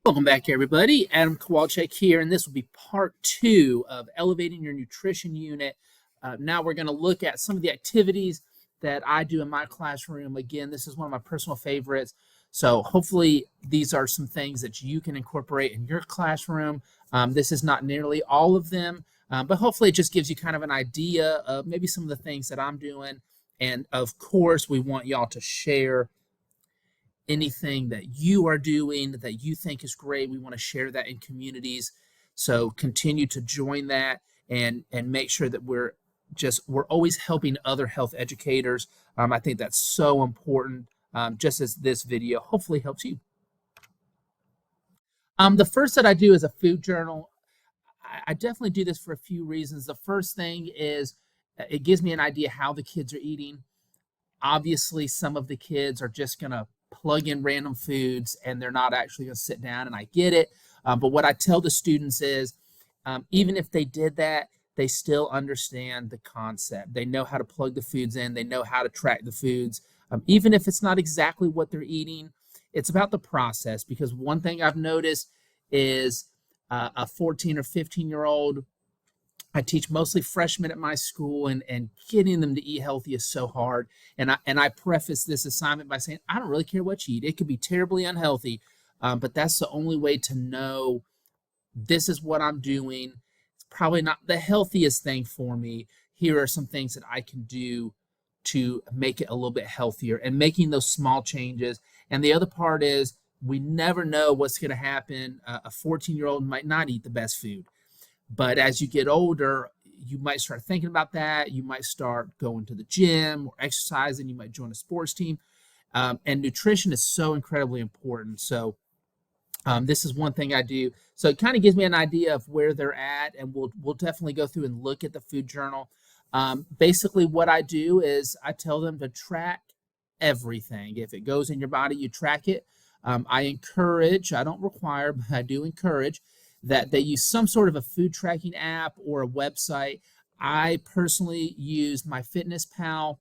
Welcome back, everybody. Adam Kowalczyk here, and this will be part 2 of Elevating Your Nutrition Unit. Now we're going to look at some of the activities that I do in my classroom. Again, this is one of my personal favorites, so hopefully these are some things that you can incorporate in your classroom. This is not nearly all of them, but hopefully it just gives you kind of an idea of maybe some of the things that I'm doing. And of course, we want y'all to share anything that you are doing that you think is great. We want to share that in communities. So continue to join that and make sure that we're always helping other health educators. I think that's so important, just as this video hopefully helps you. The first that I do is a food journal. I definitely do this for a few reasons. The first thing is it gives me an idea how the kids are eating. Obviously, some of the kids are just going to plug in random foods and they're not actually going to sit down, and I get it. But what I tell the students is even if they did that, they still understand the concept. They know how to plug the foods in. They know how to track the foods. Even if it's not exactly what they're eating, it's about the process, because one thing I've noticed is a 14 or 15-year-old, I teach mostly freshmen at my school, and getting them to eat healthy is so hard. And I preface this assignment by saying, I don't really care what you eat. It could be terribly unhealthy, but that's the only way to know this is what I'm doing. It's probably not the healthiest thing for me. Here are some things that I can do to make it a little bit healthier, and making those small changes. And the other part is we never know what's going to happen. A 14-year-old might not eat the best food. But as you get older, you might start thinking about that. You might start going to the gym or exercising. You might join a sports team. And nutrition is so incredibly important. So this is one thing I do. So it kind of gives me an idea of where they're at, and we'll definitely go through and look at the food journal. Basically, what I do is I tell them to track everything. If it goes in your body, you track it. I encourage, I don't require, but I do encourage that they use some sort of a food tracking app or a website. I personally use MyFitnessPal.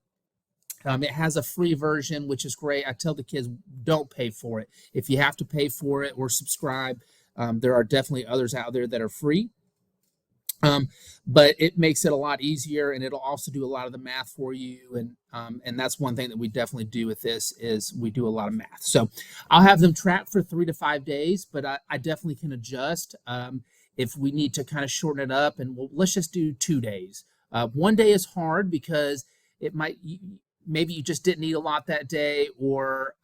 It has a free version, which is great. I tell the kids, don't pay for it. If you have to pay for it or subscribe, there are definitely others out there that are free. But it makes it a lot easier, and it'll also do a lot of the math for you. And that's one thing that we definitely do with this is we do a lot of math. So I'll have them track for 3 to 5 days, but I definitely can adjust if we need to kind of shorten it up. And let's just do 2 days. 1 day is hard because maybe you just didn't eat a lot that day, or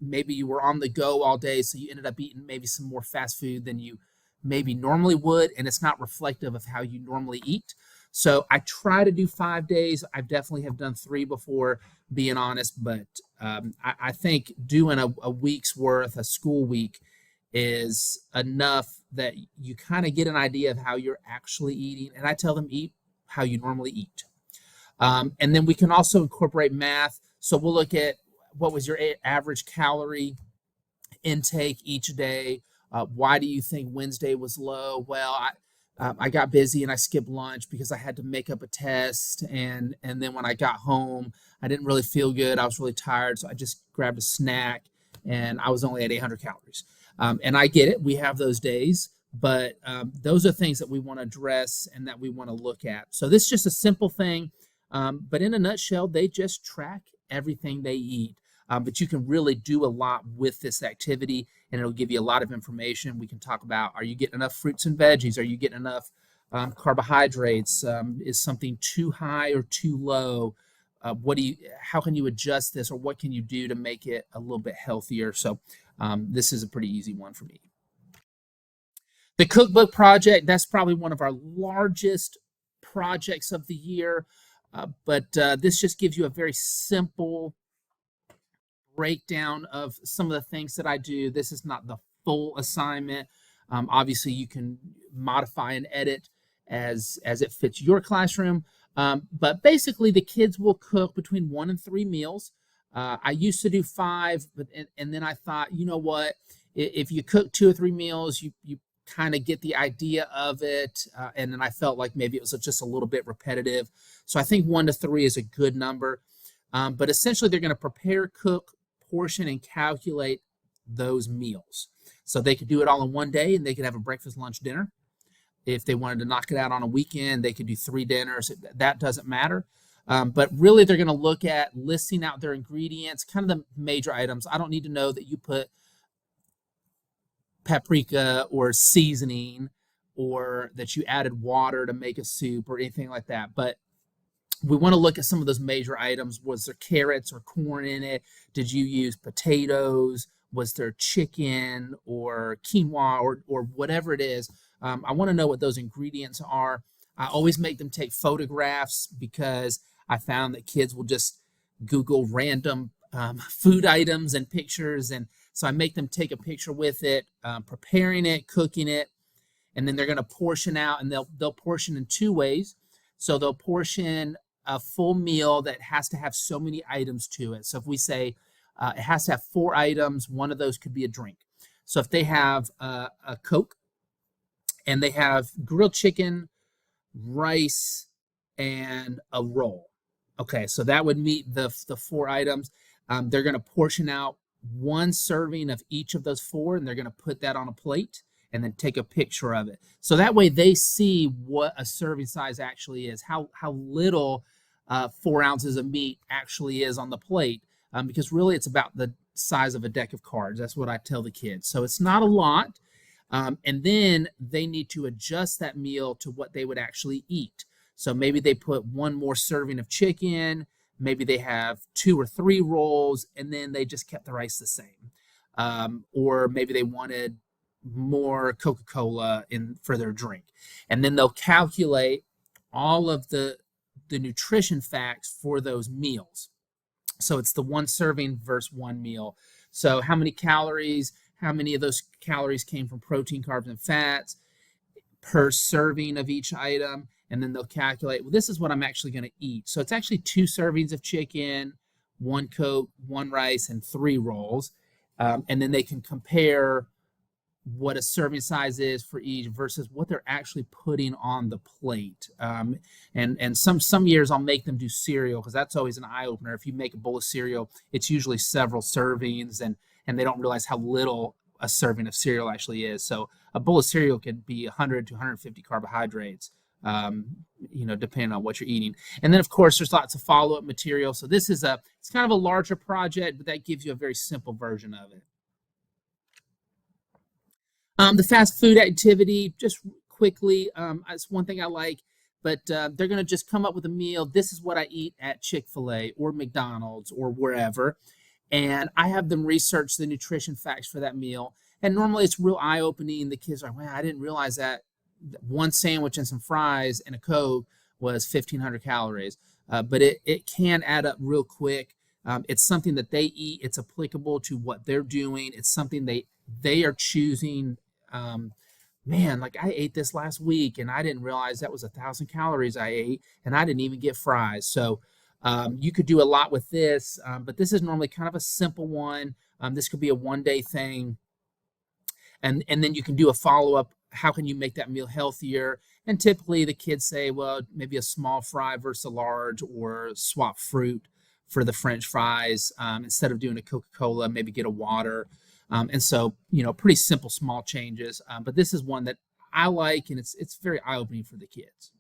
maybe you were on the go all day, so you ended up eating maybe some more fast food than you maybe normally would, and it's not reflective of how you normally eat. So I try to do 5 days. I definitely have done 3 before, being honest, but I think doing a week's worth, a school week, is enough that you kind of get an idea of how you're actually eating. And I tell them, eat how you normally eat. And then we can also incorporate math. So we'll look at what was your average calorie intake each day. Why do you think Wednesday was low? Well, I got busy and I skipped lunch because I had to make up a test. And then when I got home, I didn't really feel good. I was really tired. So I just grabbed a snack and I was only at 800 calories. And I get it. We have those days. But those are things that we want to address and that we want to look at. So this is just a simple thing. But in a nutshell, they just track everything they eat. But you can really do a lot with this activity, and it'll give you a lot of information. We can talk about, are you getting enough fruits and veggies? Are you getting enough carbohydrates? Is something too high or too low? How can you adjust this, or what can you do to make it a little bit healthier? So this is a pretty easy one for me. The cookbook project, that's probably one of our largest projects of the year, but this just gives you a very simple breakdown of some of the things that I do. This is not the full assignment. Obviously, you can modify and edit as it fits your classroom. But basically, the kids will cook between 1 and 3 meals. I used to do 5, and then I thought, you know what? If you cook 2 or 3 meals, you kind of get the idea of it. And then I felt like maybe it was just a little bit repetitive. So I think 1 to 3 is a good number. But essentially, they're going to prepare, cook, portion, and calculate those meals. So they could do it all in one day, and they could have a breakfast, lunch, dinner. If they wanted to knock it out on a weekend, they could do 3 dinners. That doesn't matter. But really, they're going to look at listing out their ingredients, kind of the major items. I don't need to know that you put paprika or seasoning, or that you added water to make a soup or anything like that. But we want to look at some of those major items. Was there carrots or corn in it? Did you use potatoes? Was there chicken or quinoa or whatever it is? I want to know what those ingredients are. I always make them take photographs, because I found that kids will just Google random food items and pictures. And so I make them take a picture with it, preparing it, cooking it, and then they're going to portion out, and they'll portion in 2 ways. So they'll portion a full meal that has to have so many items to it. So if we say it has to have 4 items, one of those could be a drink. So if they have a Coke, and they have grilled chicken, rice, and a roll. Okay, so that would meet the 4 items. They're going to portion out 1 serving of each of those 4, and they're going to put that on a plate and then take a picture of it. So that way they see what a serving size actually is, how little 4 ounces of meat actually is on the plate, because really it's about the size of a deck of cards. That's what I tell the kids. So it's not a lot. And then they need to adjust that meal to what they would actually eat. So maybe they put 1 more serving of chicken, maybe they have 2 or 3 rolls, and then they just kept the rice the same. Or maybe they wanted more Coca-Cola for their drink. And then they'll calculate all of the nutrition facts for those meals. So it's the 1 serving versus 1 meal. So how many calories, how many of those calories came from protein, carbs, and fats per serving of each item. And then they'll calculate, well, this is what I'm actually going to eat. So it's actually 2 servings of chicken, 1 Coke, 1 rice, and 3 rolls. And then they can compare what a serving size is for each versus what they're actually putting on the plate. And some years I'll make them do cereal, because that's always an eye-opener. If you make a bowl of cereal, it's usually several servings, and they don't realize how little a serving of cereal actually is. So a bowl of cereal could be 100 to 150 carbohydrates, depending on what you're eating. And then, of course, there's lots of follow-up material. So this is it's kind of a larger project, but that gives you a very simple version of it. The fast food activity, just quickly, it's one thing I like, but they're going to just come up with a meal. This is what I eat at Chick-fil-A or McDonald's or wherever. And I have them research the nutrition facts for that meal. And normally it's real eye-opening. The kids are like, wow, I didn't realize that 1 sandwich and some fries and a Coke was 1,500 calories. But it can add up real quick. It's something that they eat. It's applicable to what they're doing. It's something they are choosing. Man, like I ate this last week and I didn't realize that was 1,000 calories I ate, and I didn't even get fries. So you could do a lot with this, but this is normally kind of a simple one. This could be a 1-day thing. And then you can do a follow-up. How can you make that meal healthier? And typically the kids say, well, maybe a small fry versus a large, or swap fruit for the French fries. Instead of doing a Coca-Cola, maybe get a water. And so, pretty simple, small changes. But this is one that I like, and it's very eye-opening for the kids.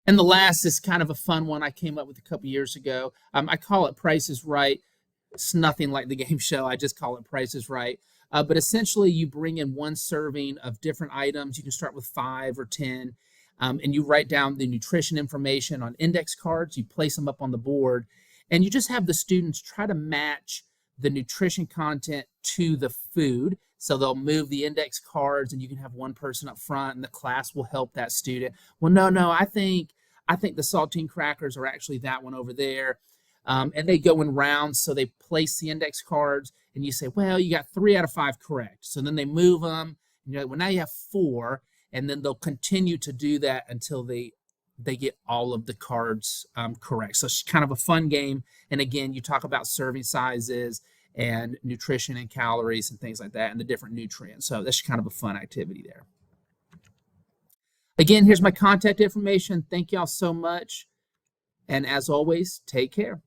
And the last is kind of a fun one I came up with a couple years ago. I call it Price is Right. It's nothing like the game show. I just call it Price is Right. But essentially, you bring in 1 serving of different items. You can start with 5 or 10, and you write down the nutrition information on index cards. You place them up on the board, and you just have the students try to match the nutrition content to the food. So they'll move the index cards, and you can have 1 person up front, and the class will help that student. Well, no, I think the saltine crackers are actually that one over there. And they go in rounds, so they place the index cards, and you say, well, you got 3 out of 5 correct. So then they move them, and you're like, well, now you have 4, and then they'll continue to do that until they get all of the cards correct. So it's kind of a fun game. And again, you talk about serving sizes and nutrition and calories and things like that, and the different nutrients. So that's kind of a fun activity there. Again, here's my contact information. Thank y'all so much. And as always, take care.